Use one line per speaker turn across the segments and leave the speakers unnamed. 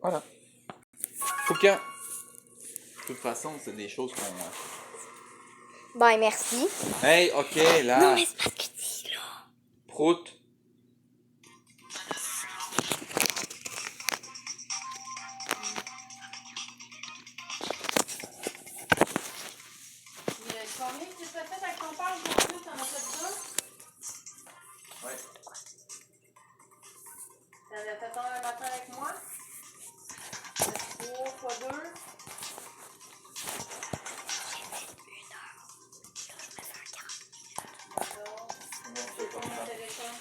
Voilà. Faut que... De toute façon, c'est des choses qu'on...
Bye, merci.
Hey, ok, là.
Non, mais c'est pas ce que tu dis, là.
Prout.
Combien que tu as fait avec ton père aujourd'hui? T'en as fait deux?
Ouais.
T'avais fait un matin avec moi? 3 fois 2. D'accord.
Non,
C'est
c'est
pas
pas
mon
ça.
téléphone.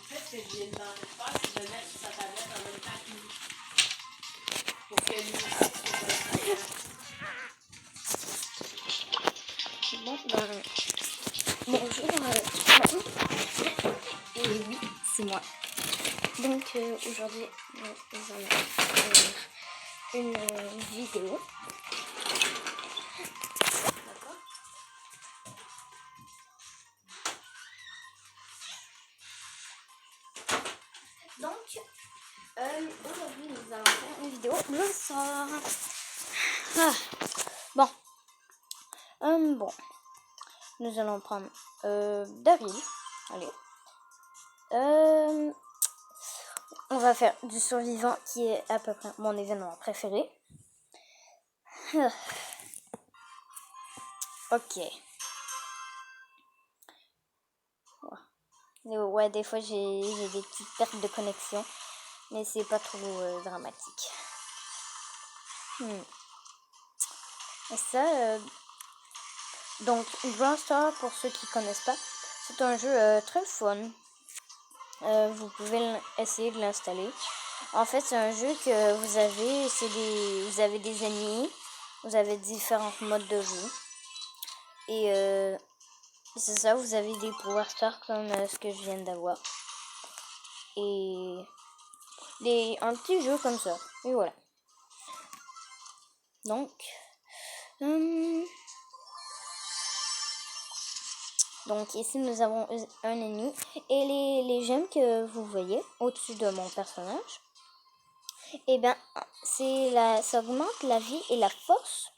En fait, ce que je lui ai demandé de faire, c'est de mettre sa tablette en même temps que nous. Pour que lui aussi
Bon, bonjour. Et oui, c'est moi. Donc, aujourd'hui, nous allons faire une vidéo. D'accord. Donc, aujourd'hui, nous allons faire une vidéo le soir. Bon. Bon. Nous allons prendre Daryl. Allez. On va faire du survivant qui est à peu près mon événement préféré. Ok. Ouais, des fois j'ai des petites pertes de connexion, mais c'est pas trop dramatique. Et ça, donc Brawl Stars, pour ceux qui connaissent pas, c'est un jeu très fun. Vous pouvez essayer de l'installer. En fait, c'est un jeu que vous avez, vous avez des ennemis, vous avez différents modes de jeu. Et c'est ça, vous avez des Power Stars comme ce que je viens d'avoir. Et un petit jeu comme ça. Et voilà. Donc, ici nous avons un ennemi. Et les gemmes que vous voyez au-dessus de mon personnage, eh bien, ça augmente la vie et la force.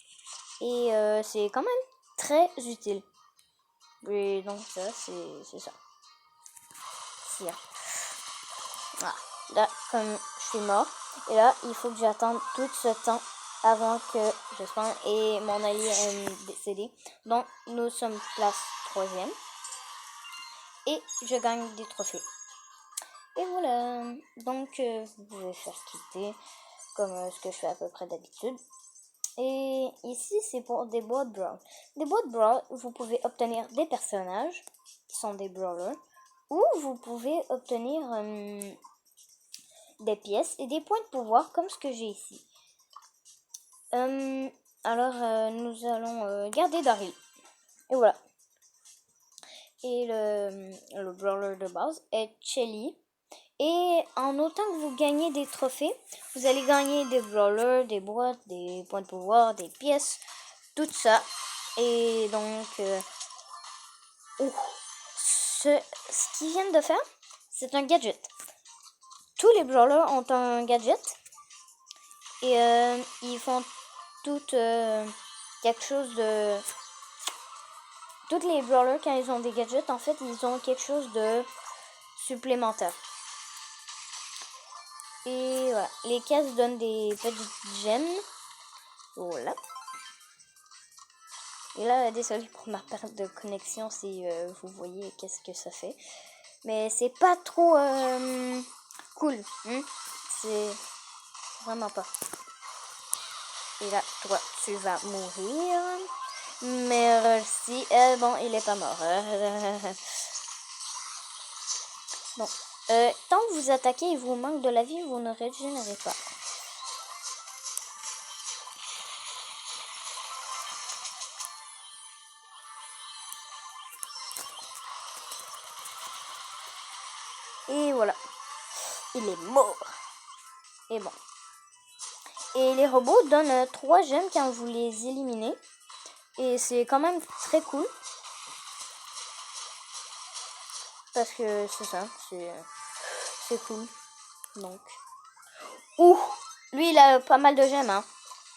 Et c'est quand même très utile. Et donc ça, c'est ça. Tiens. Ah, là, comme je suis mort, et là, il faut que j'attende tout ce temps avant que je spawn et mon allié est décédé. Donc, nous sommes place 3e. Et je gagne des trophées. Et voilà. Donc, vous pouvez faire quitter comme ce que je fais à peu près d'habitude. Et ici, c'est pour des boîtes brawl. Des boîtes brawl, vous pouvez obtenir des personnages qui sont des brawlers. Ou vous pouvez obtenir des pièces et des points de pouvoir comme ce que j'ai ici. Alors, nous allons garder Daryl. Et voilà. Et le brawler de base est Shelly. Et en autant que vous gagnez des trophées, vous allez gagner des brawlers, des boîtes, des points de pouvoir, des pièces, tout ça. Et donc, ce qu'ils viennent de faire, c'est un gadget. Tous les brawlers ont un gadget. Et ils font toutes quelque chose de... Toutes les brawlers, quand ils ont des gadgets, en fait, ils ont quelque chose de supplémentaire. Et voilà, les caisses donnent des petites gemmes. Voilà. Et là, désolé pour ma perte de connexion si vous voyez qu'est-ce que ça fait. Mais c'est pas trop cool. C'est vraiment pas. Et là, toi, tu vas mourir. Merci. Bon, il est pas mort. Bon. Tant que vous attaquez et vous manque de la vie, vous ne régénérez pas. Et voilà. Il est mort. Et bon. Et les robots donnent 3 gemmes quand vous les éliminez. Et c'est quand même très cool. Parce que c'est ça. c'est cool. Donc. Ouh! Lui, il a pas mal de gemmes, hein.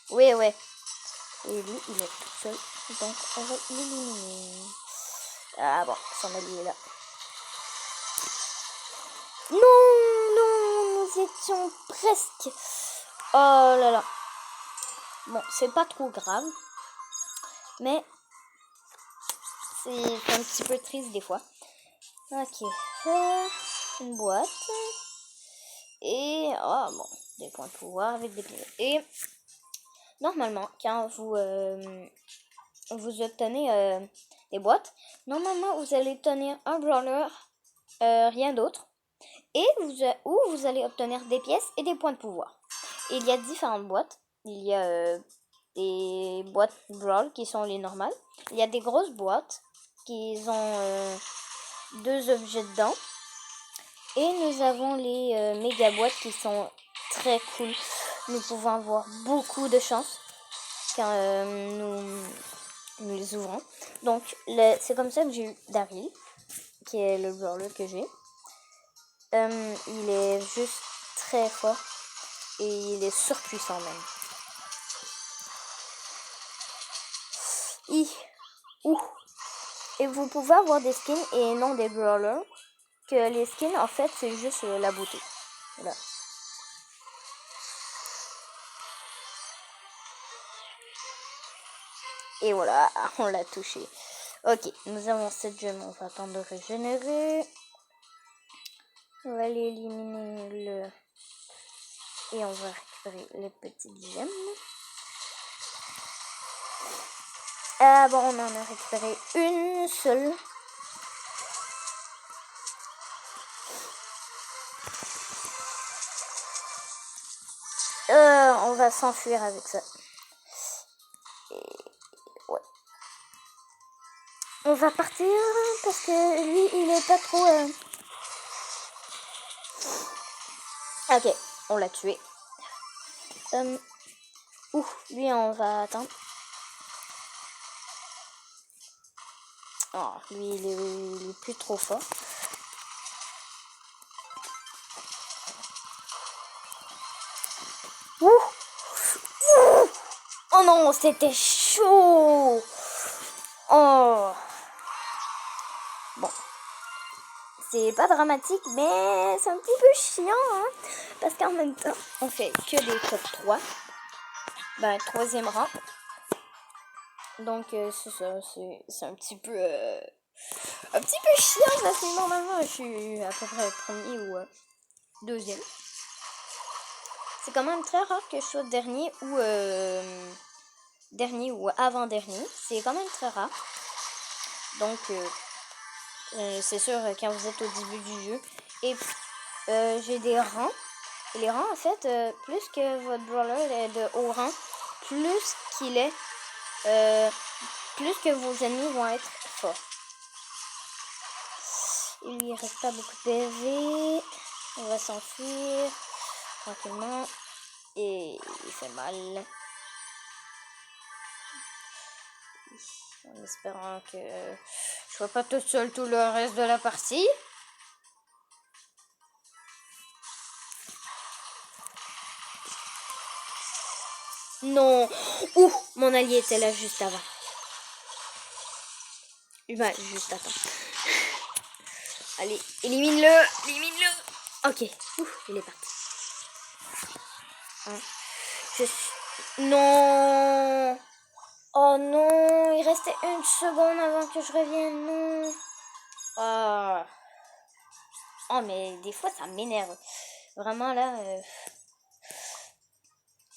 Oui. Et lui, il est tout seul. Donc, on va l'éliminer. Ah bon, son allié est là. Non, nous étions presque. Oh là là. Bon, c'est pas trop grave. Mais c'est un petit peu triste des fois. Ok. Une boîte. Et, oh bon, des points de pouvoir avec des pieds. Et, normalement, quand vous obtenez des boîtes, normalement, vous allez obtenir un brawler, rien d'autre. Et vous allez obtenir des pièces et des points de pouvoir. Et il y a différentes boîtes. Il y a des boîtes brawl qui sont les normales. Il y a des grosses boîtes qui ont 2 objets dedans. Et nous avons les méga boîtes qui sont très cool. Nous pouvons avoir beaucoup de chance quand nous les ouvrons. Donc c'est comme ça que j'ai eu Daryl, qui est le brawler que j'ai. Il est juste très fort et il est surpuissant même. Et vous pouvez avoir des skins et non des brawlers. Que les skins en fait c'est juste la beauté. Voilà. Et voilà, on l'a touché. Ok, nous avons 7 gemmes, on va attendre de régénérer. On va aller éliminer le... Et on va récupérer les petites gemmes. Ah bon, on en a récupéré une seule. On va s'enfuir avec ça. Et... ouais. On va partir parce que lui, il est pas trop... Ok, on l'a tué. Lui, on va attendre. Oh, lui, il est plus trop fort. Oh non, c'était chaud. Oh. Bon. C'est pas dramatique, mais c'est un petit peu chiant, hein. Parce qu'en même temps, on fait que des top 3. Ben, 3e rang. Donc, c'est ça, c'est un petit peu... un petit peu chiant, parce que normalement, je suis à peu près premier ou 2e. C'est quand même très rare que je sois dernier ou avant-dernier. C'est quand même très rare. Donc, c'est sûr, quand vous êtes au début du jeu. Et j'ai des rangs. Et les rangs, en fait, plus que votre brawler est de haut rang, plus qu'il est, plus que vos ennemis vont être forts. Il lui reste pas beaucoup de PV. On va s'enfuir tranquillement. Et il fait mal. En espérant que je sois pas toute seule tout le reste de la partie. Non. Ouh, mon allié était là juste avant. Bah, juste attends. Allez, élimine-le. Ok, il est parti. Non. Oh non, il restait 1 seconde avant que je revienne. Non. Oh, mais des fois, ça m'énerve. Vraiment, là...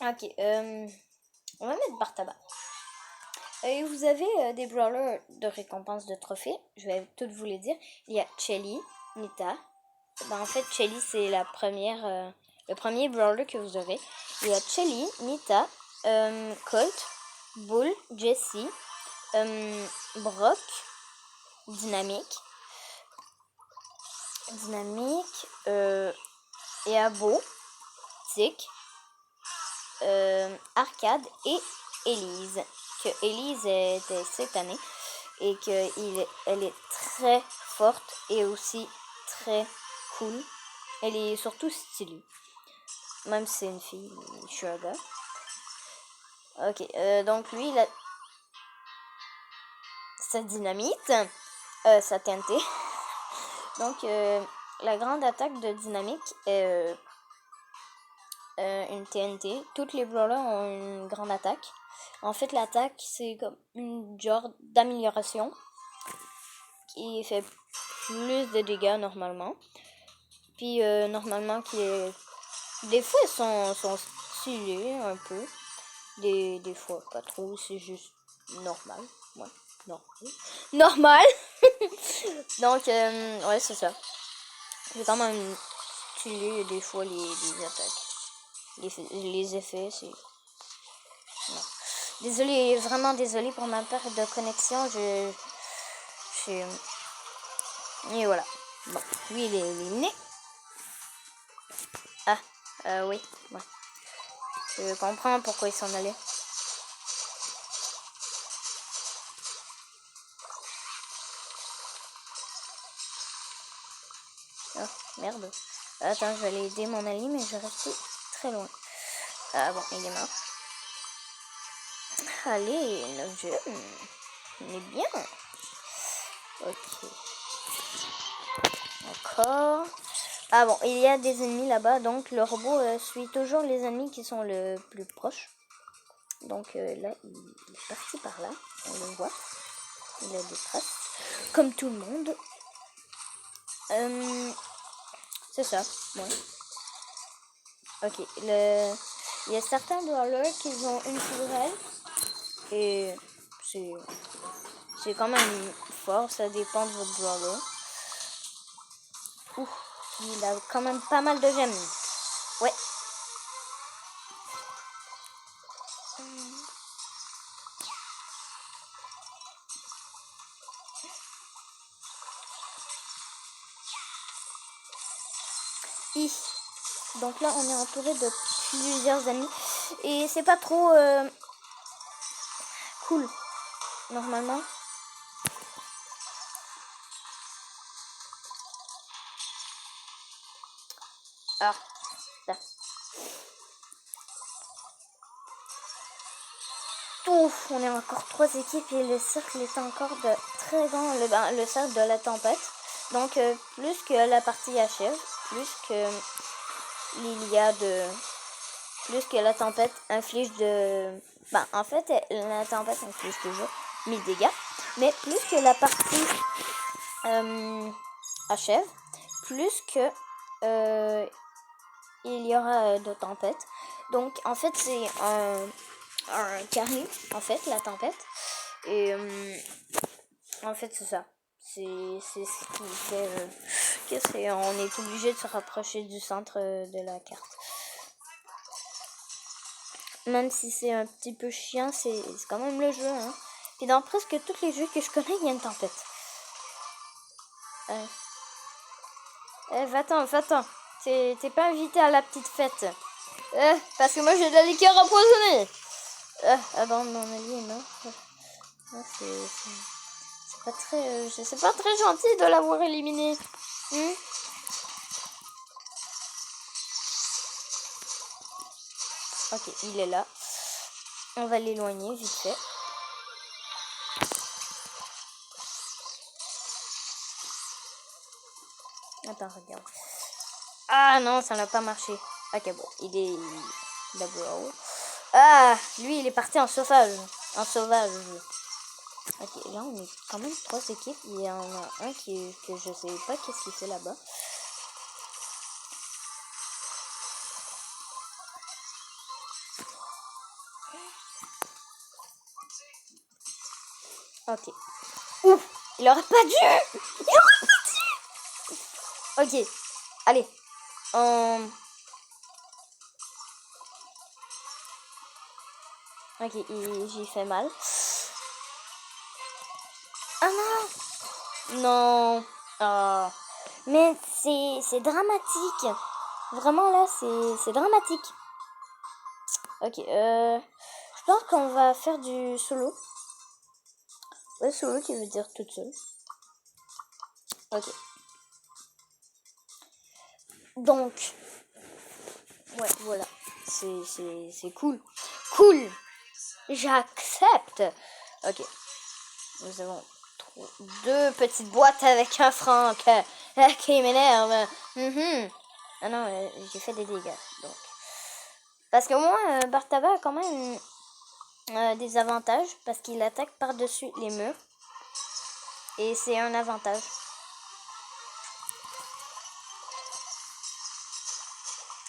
Ok, on va mettre bar tabac. Et vous avez des brawlers de récompense de trophées. Je vais toutes vous les dire. Il y a Shelly, Nita. Ben, en fait, Shelly, c'est le premier brawler que vous aurez. Il y a Shelly, Nita, Colt, Bull, Jessie, Brock, Dynamique, Eabo, Tick, Arcade et Elise. Que Elise était cette année et qu'elle est très forte et aussi très cool. Elle est surtout stylée. Même si c'est une fille, je suis un gars. Ok, donc lui, il a sa dynamite, sa TNT. Donc, la grande attaque de dynamique est une TNT. Toutes les brawlers ont une grande attaque. En fait, l'attaque, c'est comme une genre d'amélioration qui fait plus de dégâts normalement. Puis, normalement, des fois, ils sont stylés un peu. Des fois, pas trop. C'est juste normal. Ouais, normal. Normal! Donc, ouais, c'est ça. J'ai quand même stylé des fois les attaques. Les effets, c'est... Non. Désolée, vraiment désolée pour ma perte de connexion. Et voilà. Bon, lui, il est éliminé. Ah, oui. Ouais. Je comprends pourquoi il s'en allait. Oh, merde. Attends, je vais aller aider mon allié, mais je vais rester très loin. Ah bon, il est mort. Allez, 9 jeunes. On est bien. Ok. Encore. Ah bon, il y a des ennemis là-bas, donc le robot suit toujours les ennemis qui sont le plus proches. Donc là, il est parti par là, on le voit. Il a des traces, comme tout le monde. C'est ça, ouais. Ok, il y a certains brawlers qui ont une tourelle. Et c'est quand même fort, ça dépend de votre brawler. Ouh, il a quand même pas mal de gemmes. Ouais. Donc là, on est entouré de plusieurs amis. Et c'est pas trop cool, normalement. Ah, là. Ouf, on est encore 3 équipes et le cercle est encore de très grand, le cercle de la tempête. Donc, plus que la partie achève, plus que plus que la tempête inflige de... en fait, la tempête inflige toujours 1000 dégâts. Mais plus que la partie achève, plus que il y aura de tempêtes. Donc, en fait, c'est un carré, en fait, la tempête. Et en fait, c'est ça. C'est ce qui fait on est obligé de se rapprocher du centre de la carte. Même si c'est un petit peu chiant, c'est quand même le jeu. Hein. Et dans presque tous les jeux que je connais, il y a une tempête. Va-t'en, va-t'en. T'es pas invité à la petite fête. Parce que moi j'ai de la liqueur empoisonnée. Ah bon, mon allié est mort. C'est pas très... c'est pas très gentil de l'avoir éliminé. Ok, il est là. On va l'éloigner vite fait. Attends, regarde. Ah non, ça n'a pas marché. Ok, bon, il est d'abord. Ah, lui, il est parti en sauvage. En sauvage. Ok, là, on est quand même 3 équipes. Il y en a un que je sais pas qu'est-ce qu'il fait là-bas. Ok. Ouf, il aurait pas dû. Il aurait pas dû. Ok, allez. Ok, j'ai fait mal. Ah non. Non. Ah. Mais c'est dramatique. Vraiment là, c'est dramatique. Ok, je pense qu'on va faire du solo. Ouais, solo qui veut dire toute seule. Ok. Donc, ouais, voilà. C'est cool. Cool. J'accepte. Ok. Nous avons 2 petites boîtes avec un franc qui m'énerve. Ah non, j'ai fait des dégâts. Donc. Parce que moi, Bartaba a quand même des avantages. Parce qu'il attaque par-dessus les murs. Et c'est un avantage.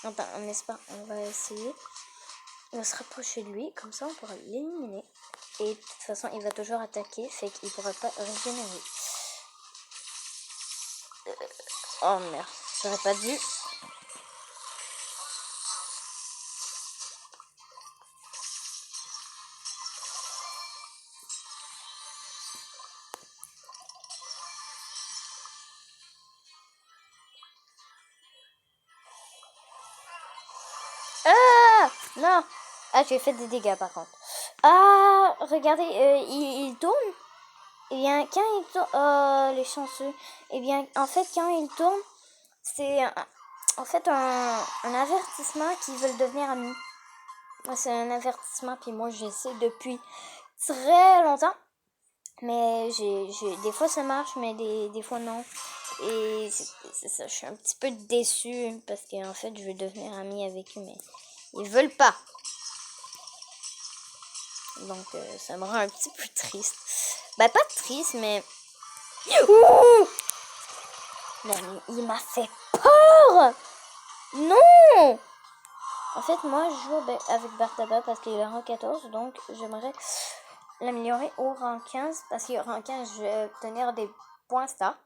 Attends, n'est-ce pas? On va essayer. On va se rapprocher de lui. Comme ça, on pourra l'éliminer. Et de toute façon, il va toujours attaquer. Fait qu'il ne pourra pas régénérer. Oh merde. J'aurais pas dû. Ah non. Ah, j'ai fait des dégâts par contre. Ah, regardez, il tourne. Eh bien, quand il tourne... Oh, les chanceux. Eh bien, en fait, quand il tourne, c'est en fait un avertissement qu'ils veulent devenir amis. C'est un avertissement, puis moi, j'essaie depuis très longtemps. Mais des fois, ça marche, mais des fois, non. Et c'est ça, je suis un petit peu déçue parce qu'en fait, je veux devenir amie avec eux, mais ils veulent pas. Donc, ça me rend un petit peu triste. Bah, pas triste, mais... Ouh! Non, il m'a fait peur! Non! En fait, moi, je joue avec Bartaba parce qu'il est rang 14, donc j'aimerais l'améliorer au rang 15. Parce qu'au rang 15, je vais obtenir des points stars.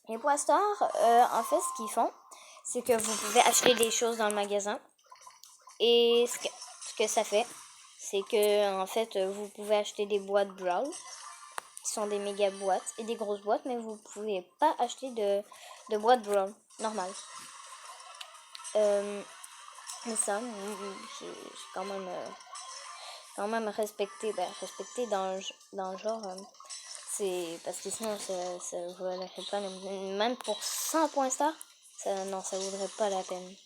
Les points stars, en fait, ce qu'ils font, c'est que vous pouvez acheter des choses dans le magasin. Et ce que ça fait, c'est que, en fait, vous pouvez acheter des boîtes Brawl, qui sont des méga boîtes, et des grosses boîtes, mais vous pouvez pas acheter de boîtes Brawl normales. Mais ça, j'ai quand même respecté dans le genre, c'est parce que sinon ça vaudrait pas, même pour 100 points star, ça vaudrait pas la peine.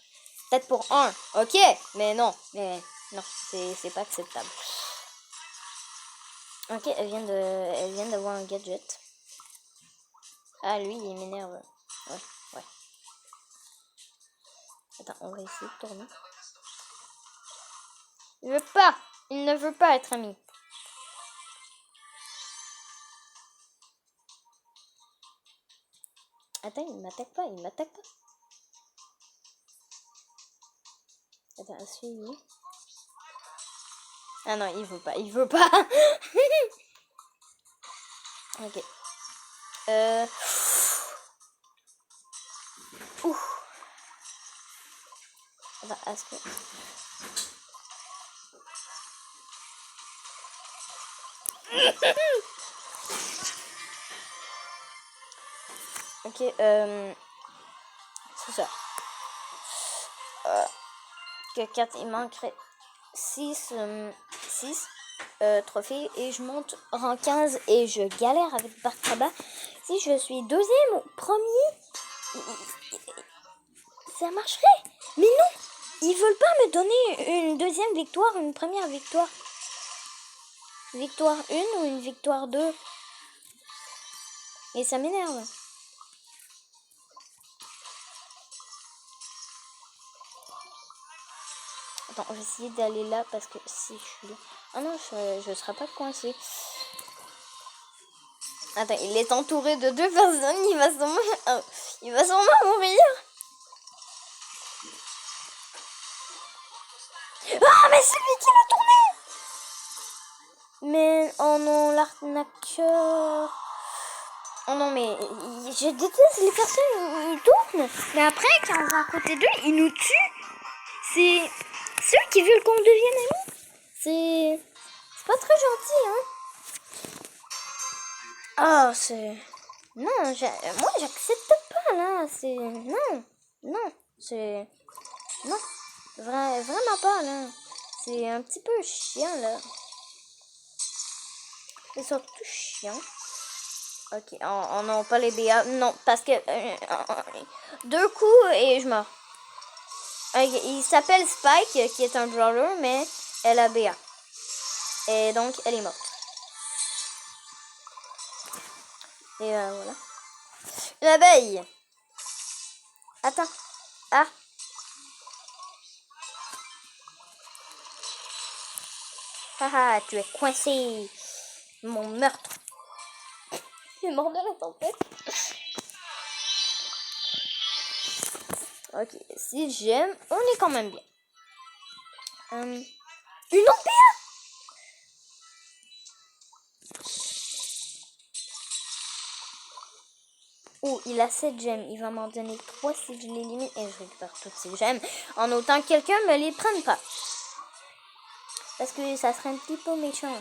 Peut-être pour 1, ok, mais non, c'est pas acceptable. Ok, elle vient d'avoir un gadget. Ah, lui, il m'énerve. Ouais. Attends, on va essayer de tourner. Il ne veut pas être ami. Attends, il m'attaque pas. Attends, suis-lui. Ah non, il veut pas. Ok. Ouf. Attends, est-ce que... Ok, c'est ça. Que 4, il manquerait 6 trophées et je monte rang 15 et je galère avec Bartaba. Si je suis deuxième ou premier, ça marcherait. Mais non, ils veulent pas me donner une deuxième victoire, une première victoire. Victoire 1 ou une victoire 2. Et ça m'énerve. Attends, je vais essayer d'aller là parce que si je suis là... Ah non, je ne serai pas coincé. Attends, il est entouré de 2 personnes, il va sûrement mourir. Ah, mais c'est lui qui l'a tourné. Mais, oh non, l'arnaqueur. Oh non, mais je déteste les personnes, ils tournent. Mais après, quand on va à côté d'eux, ils nous tuent. C'est ceux qui veulent qu'on devienne amis. C'est pas très gentil, hein. Oh, c'est... Non, moi, j'accepte pas, là. C'est... Non, c'est... Non, vraiment pas, là. C'est un petit peu chiant, là. C'est surtout chiant. Ok, on n'a pas les BA. Non, parce que 2 coups et je meurs. Il s'appelle Spike, qui est un brawler, mais elle a BA. Et donc, elle est morte. Et voilà. Une abeille. Attends. Ah. Haha, tu es coincé. Mon meurtre. Il est mort de la tempête. Ok, si j'aime, on est quand même bien. Une autre BA. Oh, il a 7 gemmes. Il va m'en donner 3 si je l'élimine. Et je récupère toutes ces gemmes. En autant que quelqu'un me les prenne pas. Parce que ça serait un petit peu méchant.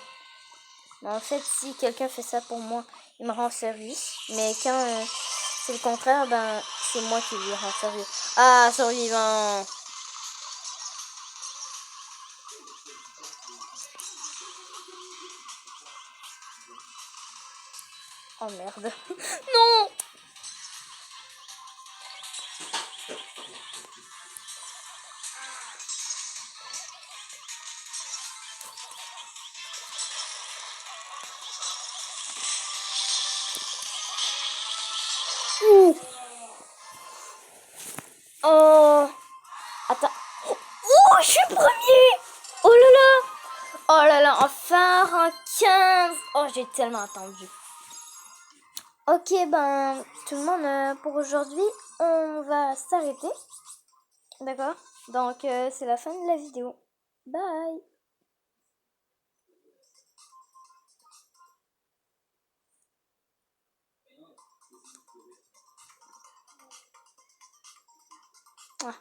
Mais en fait, si quelqu'un fait ça pour moi, il me rend service. Mais quand c'est le contraire, ben c'est moi qui lui rends service. Ah, survivant. Oh merde. Non. Ouh. Oh. Attends. Oh, je suis premier. Oh là là. Oh là là, enfin, un 15. Oh, j'ai tellement attendu. Ok, ben, tout le monde, pour aujourd'hui, on va s'arrêter. D'accord? Donc, c'est la fin de la vidéo. Bye! Ah.